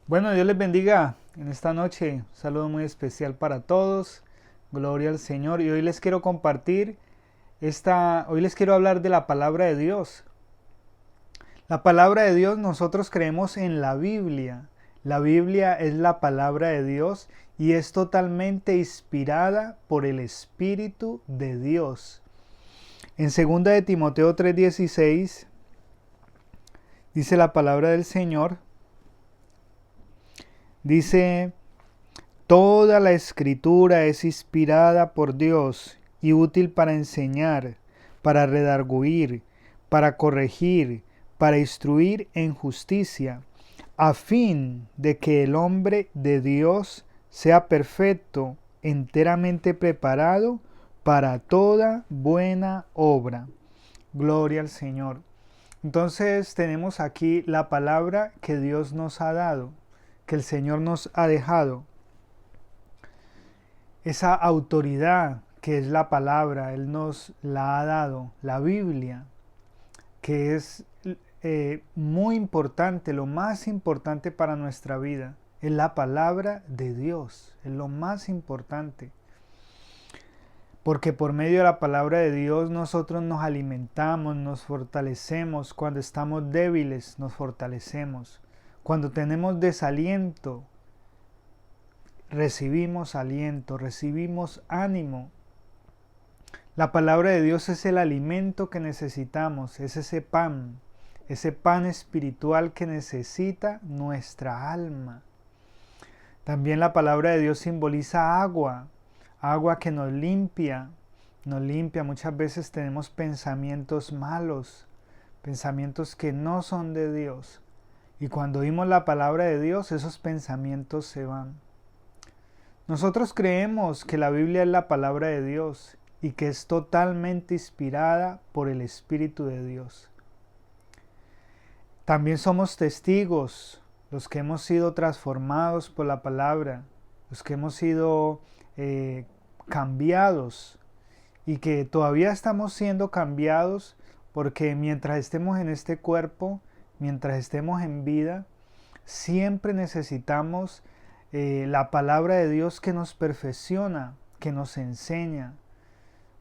Bueno, Dios les bendiga en esta noche. Un saludo muy especial para todos. Gloria al Señor. Y hoy les quiero compartir hoy les quiero hablar de la palabra de Dios. La palabra de Dios, nosotros creemos en la Biblia. La Biblia es la palabra de Dios y es totalmente inspirada por el Espíritu de Dios. En 2 de Timoteo 3:16 dice la palabra del Señor. Dice: toda la escritura es inspirada por Dios y útil para enseñar, para redarguir, para corregir, para instruir en justicia, a fin de que el hombre de Dios sea perfecto, enteramente preparado para toda buena obra. Gloria al Señor. Entonces tenemos aquí la palabra que Dios nos ha dado, que el Señor nos ha dejado. Esa autoridad que es la palabra, Él nos la ha dado, la Biblia, que es muy importante, lo más importante para nuestra vida, es la palabra de Dios, es lo más importante. Porque por medio de la palabra de Dios nosotros nos alimentamos, nos fortalecemos, cuando estamos débiles nos fortalecemos, cuando tenemos desaliento, recibimos aliento, recibimos ánimo. La palabra de Dios es el alimento que necesitamos, es ese pan espiritual que necesita nuestra alma. También la palabra de Dios simboliza agua, agua que nos limpia. Muchas veces tenemos pensamientos malos, pensamientos que no son de Dios. Y cuando oímos la palabra de Dios, esos pensamientos se van. Nosotros creemos que la Biblia es la palabra de Dios y que es totalmente inspirada por el Espíritu de Dios. También somos testigos, los que hemos sido transformados por la palabra, los que hemos sido cambiados y que todavía estamos siendo cambiados, porque mientras estemos en este cuerpo, mientras estemos en vida, siempre necesitamos la palabra de Dios que nos perfecciona, que nos enseña.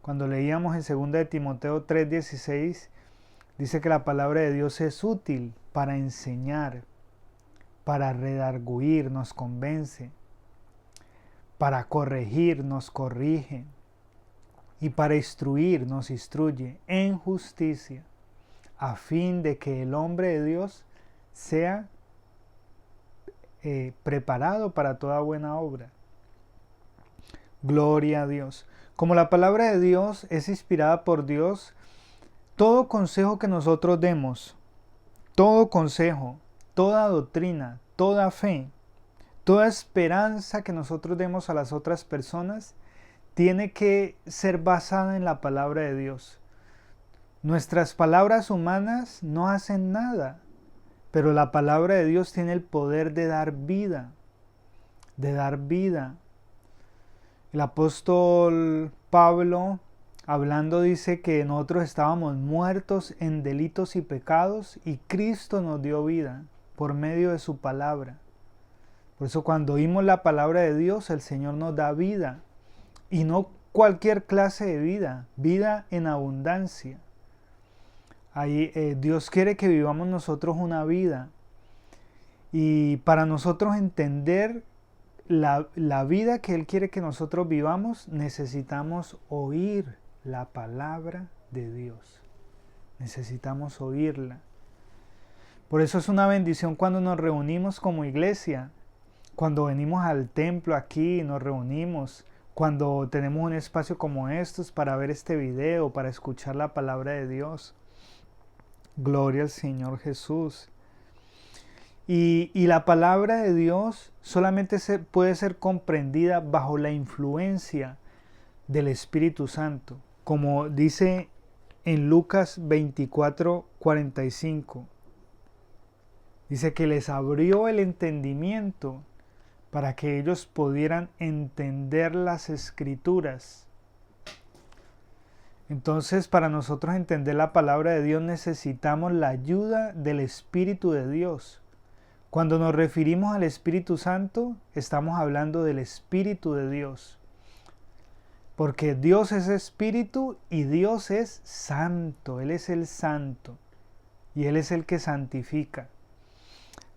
Cuando leíamos en 2 de Timoteo 3:16, dice que la palabra de Dios es útil para enseñar, para redarguir, nos convence, para corregir, nos corrige, y para instruir, nos instruye en justicia, a fin de que el hombre de Dios sea preparado para toda buena obra. Gloria a Dios. Como la palabra de Dios es inspirada por Dios, todo consejo que nosotros demos, todo consejo, toda doctrina, toda fe, toda esperanza que nosotros demos a las otras personas, tiene que ser basada en la palabra de Dios. Nuestras palabras humanas no hacen nada, pero la palabra de Dios tiene el poder de dar vida, de dar vida. El apóstol Pablo, hablando, dice que nosotros estábamos muertos en delitos y pecados y Cristo nos dio vida por medio de su palabra. Por eso cuando oímos la palabra de Dios, el Señor nos da vida. Y no cualquier clase de vida, vida en abundancia. Ahí, Dios quiere que vivamos nosotros una vida. Y para nosotros entender la vida que Él quiere que nosotros vivamos, necesitamos oír la palabra de Dios. Necesitamos oírla. Por eso es una bendición cuando nos reunimos como iglesia, cuando venimos al templo aquí y nos reunimos, cuando tenemos un espacio como estos para ver este video, para escuchar la palabra de Dios. Gloria al Señor Jesús. Y la palabra de Dios solamente puede ser comprendida bajo la influencia del Espíritu Santo, como dice en Lucas 24:45. Dice que les abrió el entendimiento para que ellos pudieran entender las Escrituras. Entonces, para nosotros entender la palabra de Dios necesitamos la ayuda del Espíritu de Dios. Cuando nos referimos al Espíritu Santo, estamos hablando del Espíritu de Dios. Porque Dios es Espíritu y Dios es Santo. Él es el Santo. Y Él es el que santifica.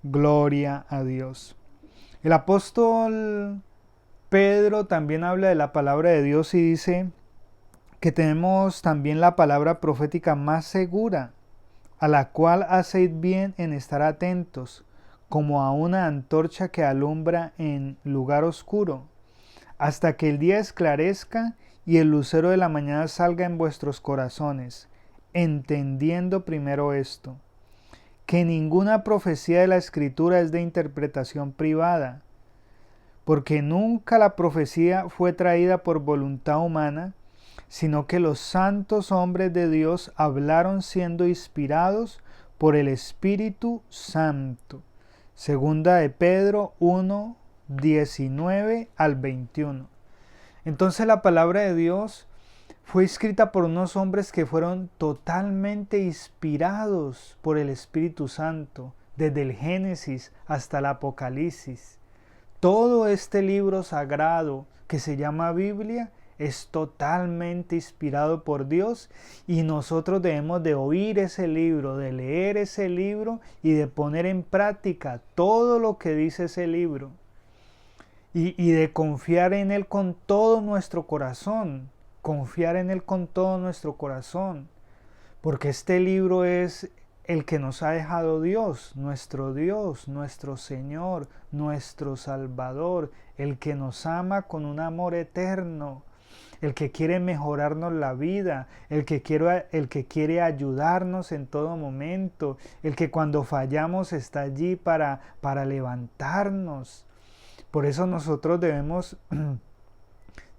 Gloria a Dios. El apóstol Pedro también habla de la palabra de Dios y dice que tenemos también la palabra profética más segura, a la cual hacéis bien en estar atentos, como a una antorcha que alumbra en lugar oscuro, hasta que el día esclarezca y el lucero de la mañana salga en vuestros corazones, entendiendo primero esto, que ninguna profecía de la Escritura es de interpretación privada, porque nunca la profecía fue traída por voluntad humana, sino que los santos hombres de Dios hablaron siendo inspirados por el Espíritu Santo. Segunda de Pedro 1, 19 al 21. Entonces la palabra de Dios fue escrita por unos hombres que fueron totalmente inspirados por el Espíritu Santo, desde el Génesis hasta el Apocalipsis. Todo este libro sagrado que se llama Biblia es totalmente inspirado por Dios y nosotros debemos de oír ese libro, de leer ese libro y de poner en práctica todo lo que dice ese libro y de confiar en Él con todo nuestro corazón, confiar en Él con todo nuestro corazón, porque este libro es el que nos ha dejado Dios, nuestro Señor, nuestro Salvador, el que nos ama con un amor eterno, el que quiere mejorarnos la vida, el que quiere ayudarnos en todo momento, el que cuando fallamos está allí para levantarnos. Por eso nosotros debemos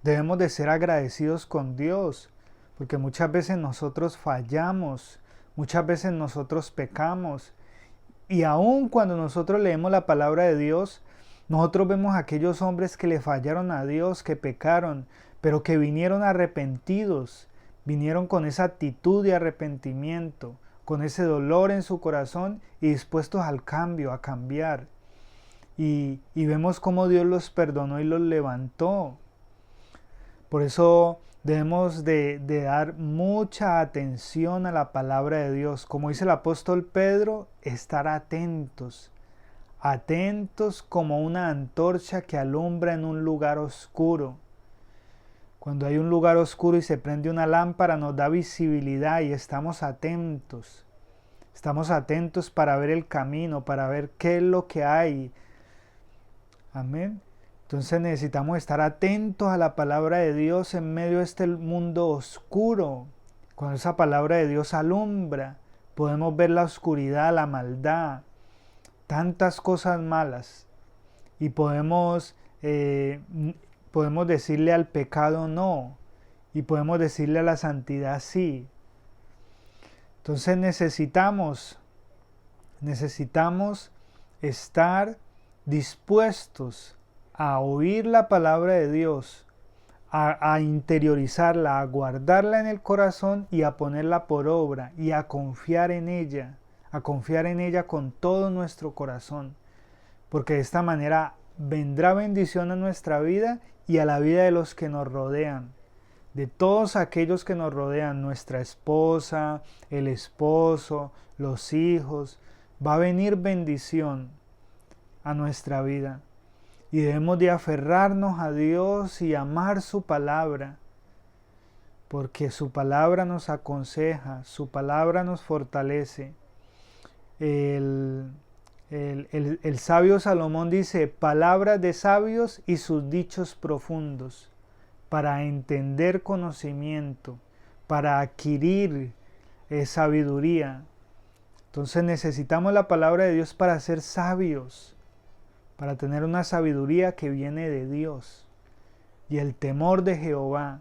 de ser agradecidos con Dios, porque muchas veces nosotros fallamos, muchas veces nosotros pecamos, y aun cuando nosotros leemos la palabra de Dios, nosotros vemos a aquellos hombres que le fallaron a Dios, que pecaron, pero que vinieron arrepentidos, vinieron con esa actitud de arrepentimiento, con ese dolor en su corazón y dispuestos al cambio, a cambiar. Y vemos cómo Dios los perdonó y los levantó. Por eso debemos de dar mucha atención a la palabra de Dios. Como dice el apóstol Pedro, estar atentos. Atentos como una antorcha que alumbra en un lugar oscuro. Cuando hay un lugar oscuro y se prende una lámpara, nos da visibilidad y estamos atentos. Estamos atentos para ver el camino, para ver qué es lo que hay. Amén. Entonces necesitamos estar atentos a la palabra de Dios en medio de este mundo oscuro. Cuando esa palabra de Dios alumbra, podemos ver la oscuridad, la maldad, tantas cosas malas. Y podemos decirle al pecado no. Y podemos decirle a la santidad sí. Entonces necesitamos estar dispuestos a oír la palabra de Dios, a interiorizarla, a guardarla en el corazón y a ponerla por obra y a confiar en ella con todo nuestro corazón, porque de esta manera vendrá bendición a nuestra vida y a la vida de los que nos rodean, de todos aquellos que nos rodean, nuestra esposa, el esposo, los hijos, va a venir bendición a nuestra vida. Y debemos de aferrarnos a Dios y amar su palabra, porque su palabra nos aconseja, su palabra nos fortalece. El sabio Salomón dice, palabras de sabios y sus dichos profundos, para entender conocimiento, para adquirir sabiduría. Entonces necesitamos la palabra de Dios para ser sabios, para tener una sabiduría que viene de Dios. Y el temor de Jehová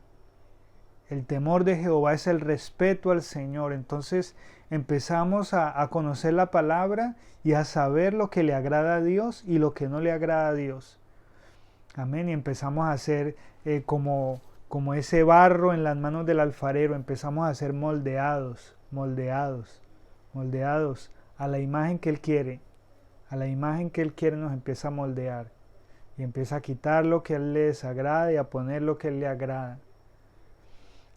es el respeto al Señor. Entonces empezamos a conocer la palabra y a saber lo que le agrada a Dios y lo que no le agrada a Dios. Amén. Y empezamos a ser como ese barro en las manos del alfarero. Empezamos a ser moldeados a la imagen que Él quiere. a la imagen que Él quiere, nos empieza a moldear y empieza a quitar lo que a Él le desagrada y a poner lo que a Él le agrada.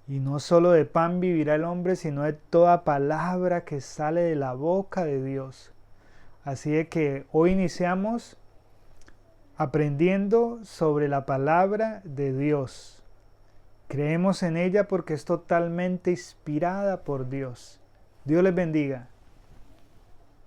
Y no solo de pan vivirá el hombre, sino de toda palabra que sale de la boca de Dios. Así de que hoy iniciamos aprendiendo sobre la palabra de Dios. Creemos en ella porque es totalmente inspirada por Dios. Dios les bendiga.